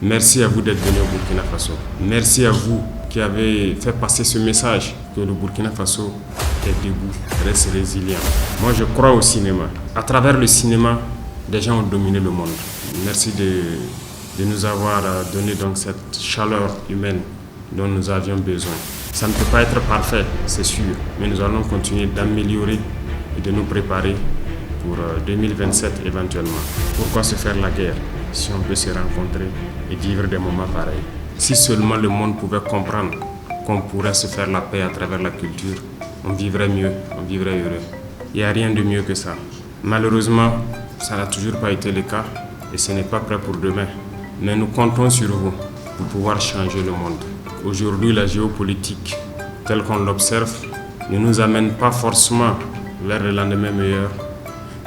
Merci à vous d'être venu au Burkina Faso. Merci à vous qui avez fait passer ce message que le Burkina Faso est debout, reste résilient. Moi, je crois au cinéma. À travers le cinéma, des gens ont dominé le monde. Merci de nous avoir donné donc cette chaleur humaine dont nous avions besoin. Ça ne peut pas être parfait, c'est sûr, mais nous allons continuer d'améliorer et de nous préparer pour 2027 éventuellement. Pourquoi se faire la guerre si on peut se rencontrer et vivre des moments pareils? Si seulement le monde pouvait comprendre qu'on pourrait se faire la paix à travers la culture, on vivrait mieux, on vivrait heureux. Il n'y a rien de mieux que ça. Malheureusement, ça n'a toujours pas été le cas et ce n'est pas prêt pour demain. Mais nous comptons sur vous pour pouvoir changer le monde. Aujourd'hui, la géopolitique, telle qu'on l'observe, ne nous amène pas forcément vers le lendemain meilleur,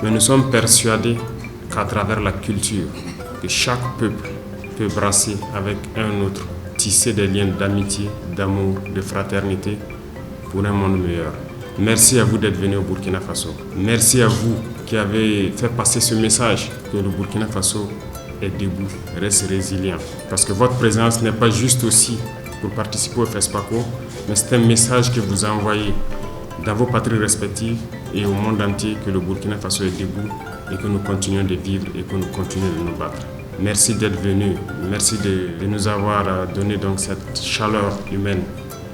mais nous sommes persuadés qu'à travers la culture, que chaque peuple peut brasser avec un autre, tisser des liens d'amitié, d'amour, de fraternité pour un monde meilleur. Merci à vous d'être venus au Burkina Faso. Merci à vous qui avez fait passer ce message que le Burkina Faso est debout, reste résilient. Parce que votre présence n'est pas juste aussi pour participer au FESPACO, mais c'est un message que vous envoyez dans vos patries respectives et au monde entier que le Burkina Faso est debout et que nous continuons de vivre et que nous continuons de nous battre. Merci d'être venus, merci de nous avoir donné donc cette chaleur humaine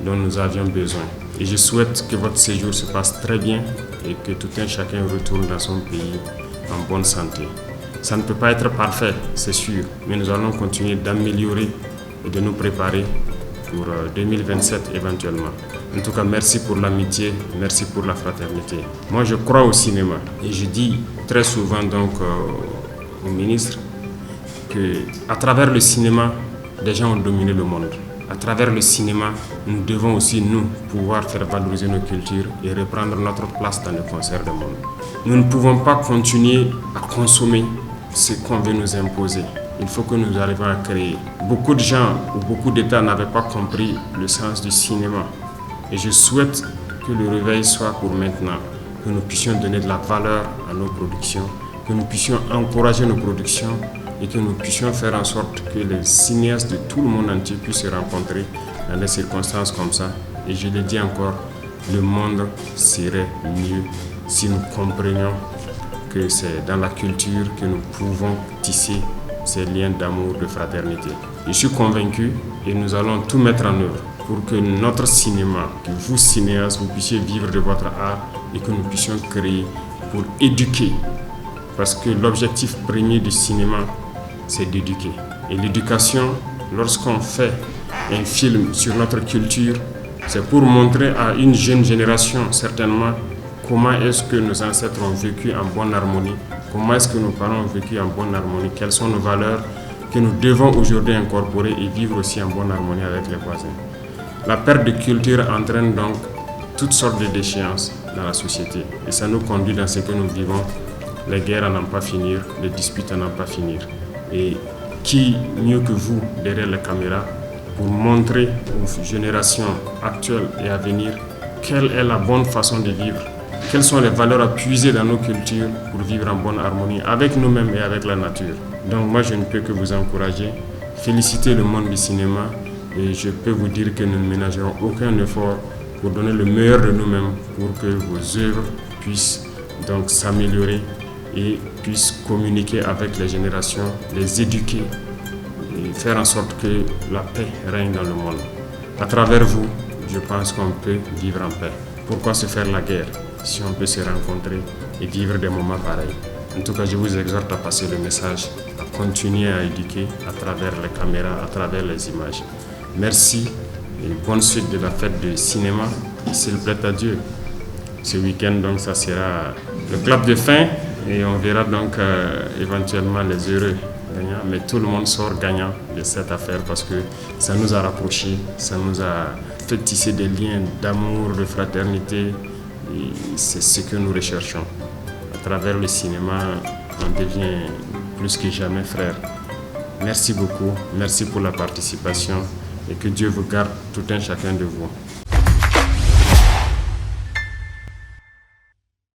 dont nous avions besoin. Et je souhaite que votre séjour se passe très bien et que tout un chacun retourne dans son pays en bonne santé. Ça ne peut pas être parfait, c'est sûr, mais nous allons continuer d'améliorer et de nous préparer pour 2027 éventuellement. En tout cas, merci pour l'amitié, merci pour la fraternité. Moi, je crois au cinéma et je dis très souvent donc au ministre qu'à travers le cinéma, des gens ont dominé le monde. À travers le cinéma, nous devons aussi, nous, pouvoir faire valoriser nos cultures et reprendre notre place dans le concert du monde. Nous ne pouvons pas continuer à consommer ce qu'on veut nous imposer. Il faut que nous arrivions à créer. Beaucoup de gens ou beaucoup d'États n'avaient pas compris le sens du cinéma. Et je souhaite que le réveil soit pour maintenant, que nous puissions donner de la valeur à nos productions, que nous puissions encourager nos productions et que nous puissions faire en sorte que les cinéastes de tout le monde entier puissent se rencontrer dans des circonstances comme ça. Et je le dis encore, le monde serait mieux si nous comprenions que c'est dans la culture que nous pouvons tisser ces liens d'amour, de fraternité. Je suis convaincu et nous allons tout mettre en œuvre pour que notre cinéma, que vous cinéastes, vous puissiez vivre de votre art et que nous puissions créer pour éduquer. Parce que l'objectif premier du cinéma, c'est d'éduquer. Et l'éducation, lorsqu'on fait un film sur notre culture, c'est pour montrer à une jeune génération certainement comment est-ce que nos ancêtres ont vécu en bonne harmonie, comment est-ce que nos parents ont vécu en bonne harmonie, quelles sont nos valeurs que nous devons aujourd'hui incorporer et vivre aussi en bonne harmonie avec les voisins. La perte de culture entraîne donc toutes sortes de déchéances dans la société et ça nous conduit dans ce que nous vivons. Les guerres à n'en pas finir, les disputes à n'en pas finir. Et qui mieux que vous derrière la caméra pour montrer aux générations actuelles et à venir quelle est la bonne façon de vivre, quelles sont les valeurs à puiser dans nos cultures pour vivre en bonne harmonie avec nous-mêmes et avec la nature. Donc moi je ne peux que vous encourager, féliciter le monde du cinéma et je peux vous dire que nous ne ménagerons aucun effort pour donner le meilleur de nous-mêmes pour que vos œuvres puissent donc s'améliorer et puissent communiquer avec les générations, les éduquer et faire en sorte que la paix règne dans le monde. À travers vous, je pense qu'on peut vivre en paix. Pourquoi se faire la guerre si on peut se rencontrer et vivre des moments pareils? En tout cas, je vous exhorte à passer le message, à continuer à éduquer à travers les caméras, à travers les images. Merci et bonne suite de la fête de cinéma. S'il plaît à Dieu. Ce week-end, donc, ça sera le clap de fin et on verra donc éventuellement les heureux gagnants. Mais tout le monde sort gagnant de cette affaire parce que ça nous a rapprochés, ça nous a fait tisser des liens d'amour, de fraternité. Et c'est ce que nous recherchons. À travers le cinéma, on devient plus que jamais frère. Merci beaucoup, merci pour la participation et que Dieu vous garde tout un chacun de vous.